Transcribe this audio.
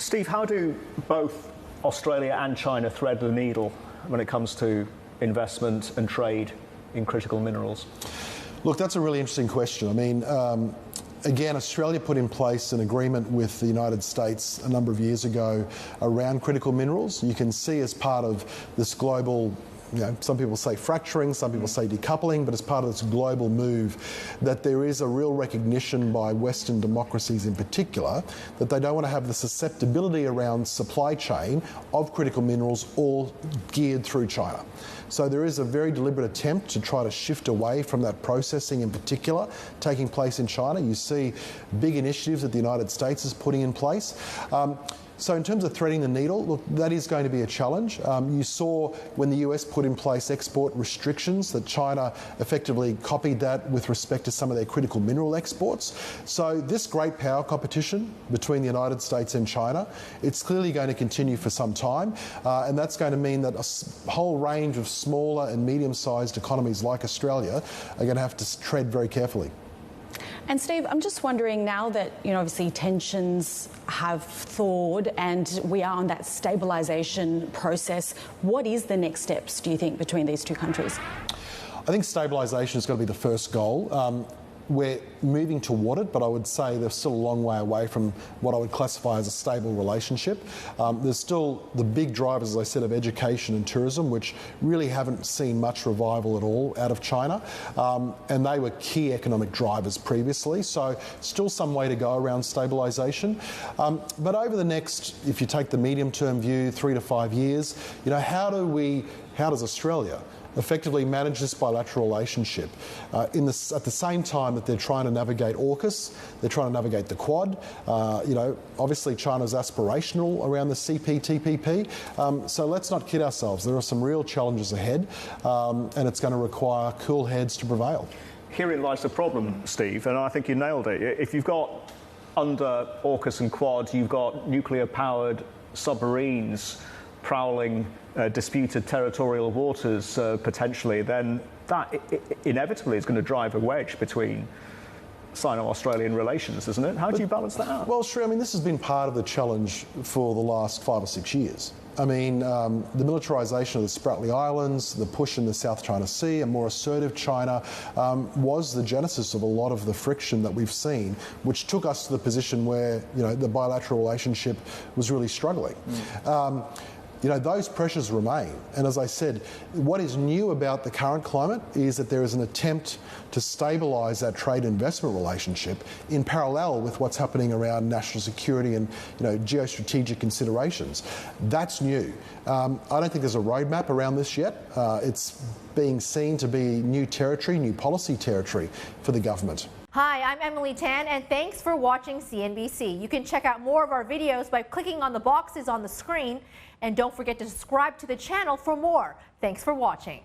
Steve, how do both Australia and China thread the needle when it comes to investment and trade in critical minerals? Look, that's a really interesting question. I mean, again, Australia put in place an agreement with the United States a number of years ago around critical minerals. You can see as part of this global, some people say fracturing, some people say decoupling, but as part of this global move, that there is a real recognition by Western democracies in particular that they don't want to have the susceptibility around supply chain of critical minerals all geared through China. So there is a very deliberate attempt to try to shift away from that processing in particular taking place in China. You see big initiatives that the United States is putting in place. So in terms of threading the needle, look, that is going to be a challenge. You saw when the US put in place export restrictions that China effectively copied that with respect to some of their critical mineral exports. So this great power competition between the United States and China, it's clearly going to continue for some time. And that's going to mean that a whole range of smaller and medium-sized economies like Australia are going to have to tread very carefully. And Steve, I'm just wondering now that, obviously tensions have thawed and we are on that stabilisation process, what is the next steps, do you think, between these two countries? I think stabilisation is going to be the first goal. We're moving toward it, but I would say they're still a long way away from what I would classify as a stable relationship. There's still the big drivers, as I said, of education and tourism, which really haven't seen much revival at all out of China. And they were key economic drivers previously, so still some way to go around stabilisation. But over the next, if you take the medium-term view, 3 to 5 years, how does Australia effectively manage this bilateral relationship at the same time that they're trying to navigate AUKUS, they're trying to navigate the Quad. Obviously China's aspirational around the CPTPP. So let's not kid ourselves. There are some real challenges ahead, and it's going to require cool heads to prevail. Herein lies the problem, Steve, and I think you nailed it. If you've got under AUKUS and Quad, you've got nuclear-powered submarines prowling disputed territorial waters potentially, then that inevitably is going to drive a wedge between Sino-Australian relations, isn't it? How do you balance that out? Well, Sri, this has been part of the challenge for the last 5 or 6 years. The militarisation of the Spratly Islands, the push in the South China Sea, a more assertive China was the genesis of a lot of the friction that we've seen, which took us to the position where, the bilateral relationship was really struggling. Those pressures remain. And as I said, what is new about the current climate is that there is an attempt to stabilise that trade investment relationship in parallel with what's happening around national security and geostrategic considerations. That's new. I don't think there's a roadmap around this yet. It's being seen to be new territory, new policy territory for the government. Hi, I'm Emily Tan, and thanks for watching CNBC. You can check out more of our videos by clicking on the boxes on the screen, and don't forget to subscribe to the channel for more. Thanks for watching.